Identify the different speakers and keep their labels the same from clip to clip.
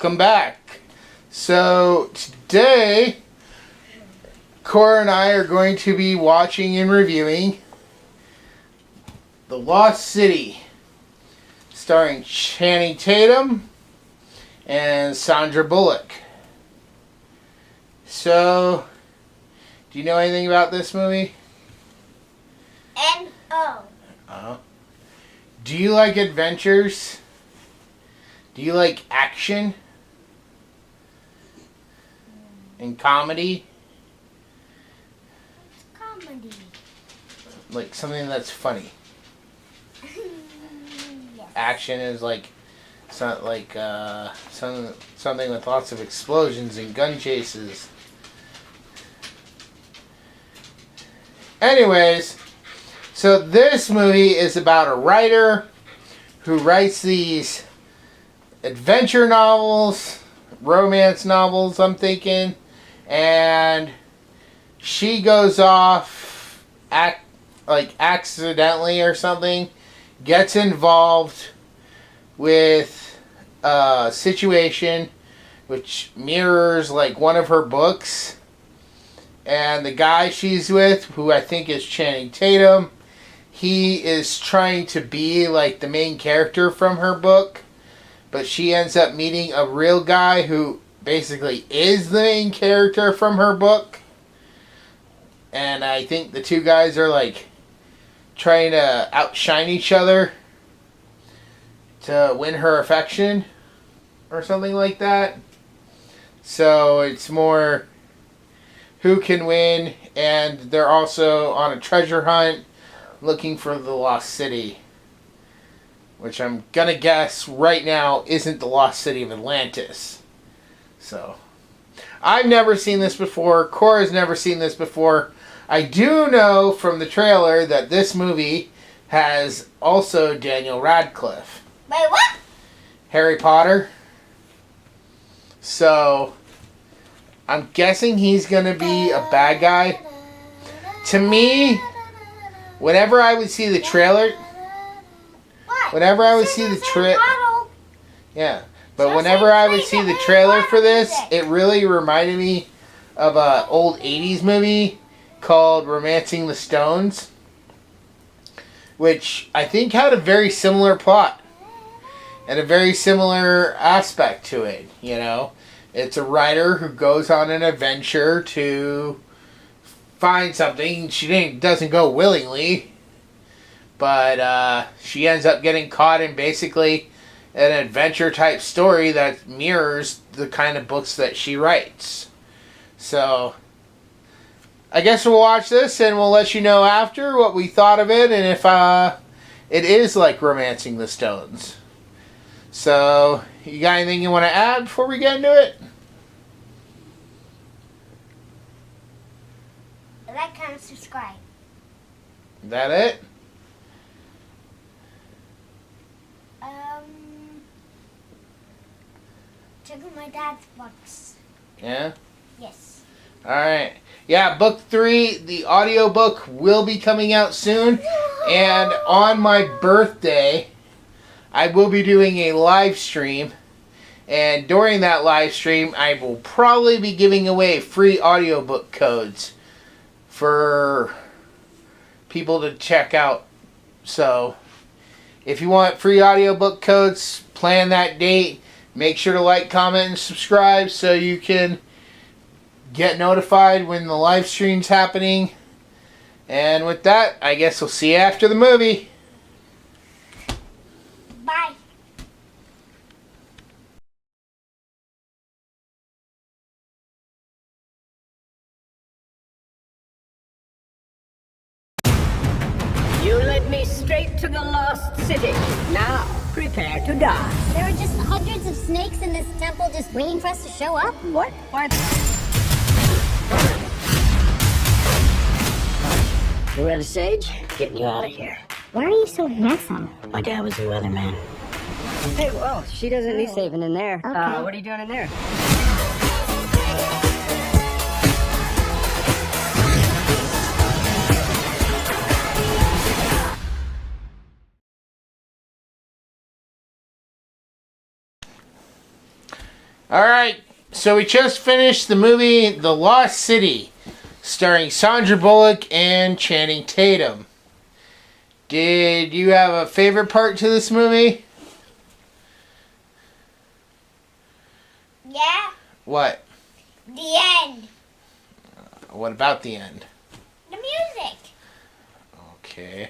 Speaker 1: welcome back. So today, Cora and I are going to be watching and reviewing The Lost City, starring Channing Tatum and Sandra Bullock. So, do you know anything about this movie?
Speaker 2: N-O.
Speaker 1: Oh. Do you like adventures? Do you like action? And comedy?
Speaker 2: It's comedy.
Speaker 1: Like something that's funny.
Speaker 2: Yes.
Speaker 1: Action is like something with lots of explosions and gun chases. Anyways, so this movie is about a writer who writes these adventure novels, romance novels, I'm thinking, and she goes off accidentally or something, gets involved with a situation which mirrors like one of her books, and the guy she's with, who I think is Channing Tatum, he is trying to be like the main character from her book, but she ends up meeting a real guy who basically is the main character from her book. And I think the two guys are like trying to outshine each other to win her affection or something like that. So it's more who can win, and they're also on a treasure hunt looking for the Lost City, which I'm gonna guess right now isn't the Lost City of Atlantis. So, I've never seen this before. Cora's never seen this before. I do know from the trailer that this movie has also Daniel Radcliffe.
Speaker 2: Wait, what?
Speaker 1: Harry Potter. So, I'm guessing he's gonna be a bad guy. To me, whenever I would see the trailer... Whenever I would see the trailer... Yeah. But whenever I would see the trailer for this, it really reminded me of an old 80s movie called Romancing the Stones, which I think had a very similar plot and a very similar aspect to it, you know. It's a writer who goes on an adventure to find something. She doesn't go willingly, but she ends up getting caught in basically an adventure type story that mirrors the kind of books that she writes. So, I guess we'll watch this and we'll let you know after what we thought of it and if it is like Romancing the Stones. So, you got anything you want to add before we get into it?
Speaker 2: Like, comment, subscribe.
Speaker 1: Is that it?
Speaker 2: Check out my dad's books.
Speaker 1: Yeah?
Speaker 2: Yes.
Speaker 1: Alright. Yeah, book 3, the audiobook will be coming out soon. And on my birthday, I will be doing a live stream. And during that live stream, I will probably be giving away free audiobook codes for people to check out. So, if you want free audiobook codes, plan that date. Make sure to like, comment, and subscribe so you can get notified when the live stream's happening. And with that, I guess we'll see you after the movie.
Speaker 2: Bye.
Speaker 3: You led me straight to the Lost City. Now, prepare to die.
Speaker 2: There are just hundreds of snakes in this temple just waiting for us to show up?
Speaker 3: What? Loretta Sage, getting you out of here.
Speaker 2: Why are you so handsome?
Speaker 3: My dad was a weatherman. Hey, well, she doesn't need saving in there.
Speaker 2: Okay.
Speaker 3: What are you doing in there?
Speaker 1: Alright, so we just finished the movie The Lost City, starring Sandra Bullock and Channing Tatum. Did you have a favorite part to this movie?
Speaker 2: Yeah.
Speaker 1: What?
Speaker 2: The end.
Speaker 1: What about the end?
Speaker 2: The music.
Speaker 1: Okay.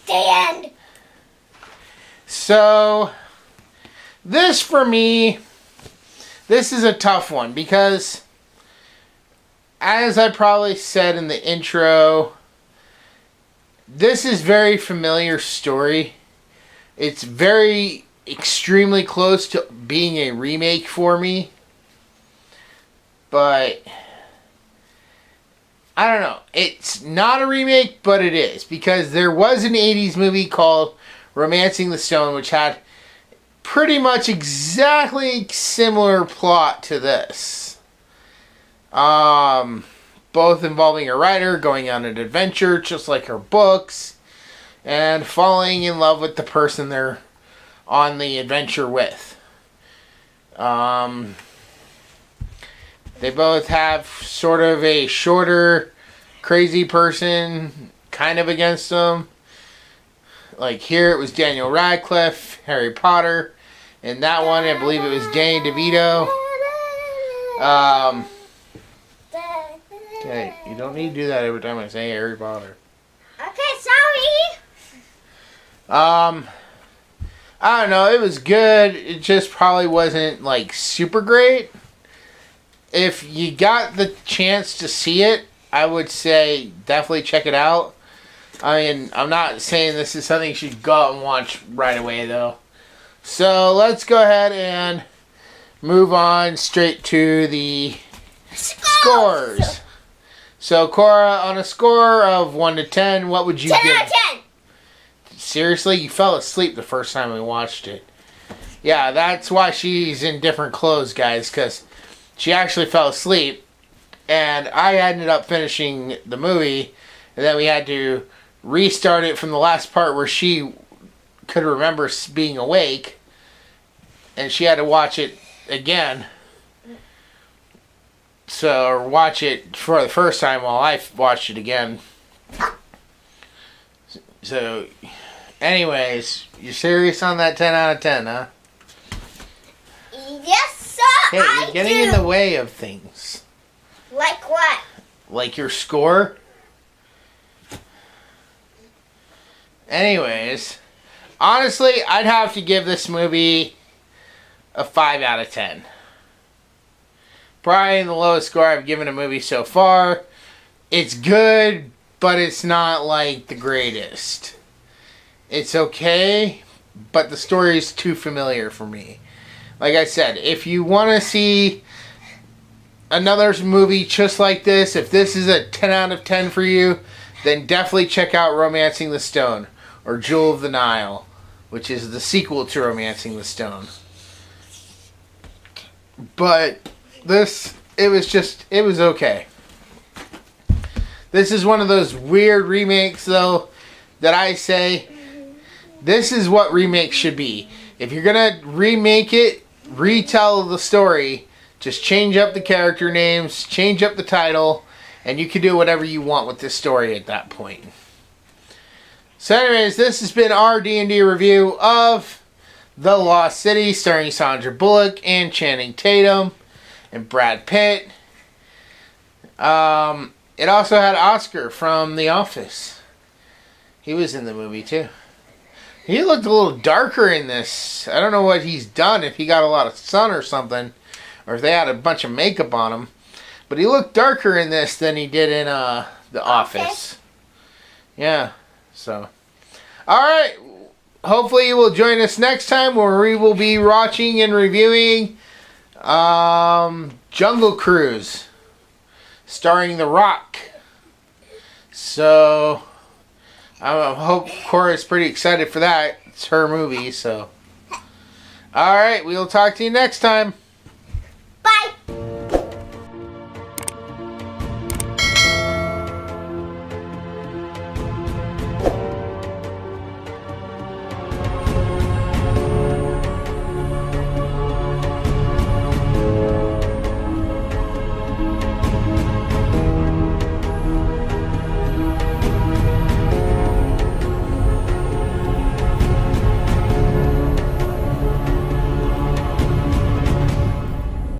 Speaker 2: The end.
Speaker 1: So, this for me, this is a tough one because, as I probably said in the intro, this is very familiar story. It's very extremely close to being a remake for me. But I don't know. It's not a remake, but it is. Because there was an 80s movie called Romancing the Stone, which had pretty much exactly similar plot to this. Both involving a writer going on an adventure, just like her books, and falling in love with the person they're on the adventure with. They both have sort of a shorter, crazy person kind of against them. Like here it was Daniel Radcliffe, Harry Potter. In that one, I believe it was Danny DeVito. Okay, you don't need to do that every time I say Harry Potter.
Speaker 2: Okay, sorry.
Speaker 1: I don't know, it was good. It just probably wasn't like super great. If you got the chance to see it, I would say definitely check it out. I mean, I'm not saying this is something you should go out and watch right away, though. So, let's go ahead and move on straight to the scores. So, Cora, on a score of 1 to 10, what would you give?
Speaker 2: 10 out of 10.
Speaker 1: Seriously? You fell asleep the first time we watched it. Yeah, that's why she's in different clothes, guys, because she actually fell asleep, and I ended up finishing the movie, and then we had to restart it from the last part where she could remember being awake, and she had to watch it again. So, or watch it for the first time while I watched it again. So, anyways, you serious on that 10 out of 10, huh?
Speaker 2: Yes, sir.
Speaker 1: Hey, you're getting in the way of things.
Speaker 2: Like what?
Speaker 1: Like your score? Anyways, honestly, I'd have to give this movie a 5 out of 10. Probably the lowest score I've given a movie so far. It's good, but it's not like the greatest. It's okay, but the story is too familiar for me. Like I said, if you want to see another movie just like this, if this is a 10 out of 10 for you, then definitely check out Romancing the Stone, or Jewel of the Nile, which is the sequel to Romancing the Stone. But this, it was okay. This is one of those weird remakes, though, that I say, this is what remakes should be. If you're going to remake it, retell the story, just change up the character names, change up the title, and you can do whatever you want with this story at that point. So anyways, this has been our D&D review of The Lost City, starring Sandra Bullock and Channing Tatum and Brad Pitt. It also had Oscar from The Office. He was in the movie too. He looked a little darker in this. I don't know what he's done, if he got a lot of sun or something, or if they had a bunch of makeup on him. But he looked darker in this than he did in The Office. Yeah, so. Alright, hopefully you will join us next time where we will be watching and reviewing Jungle Cruise, starring The Rock. So, I hope Cora's pretty excited for that. It's her movie, so. Alright, we'll talk to you next time.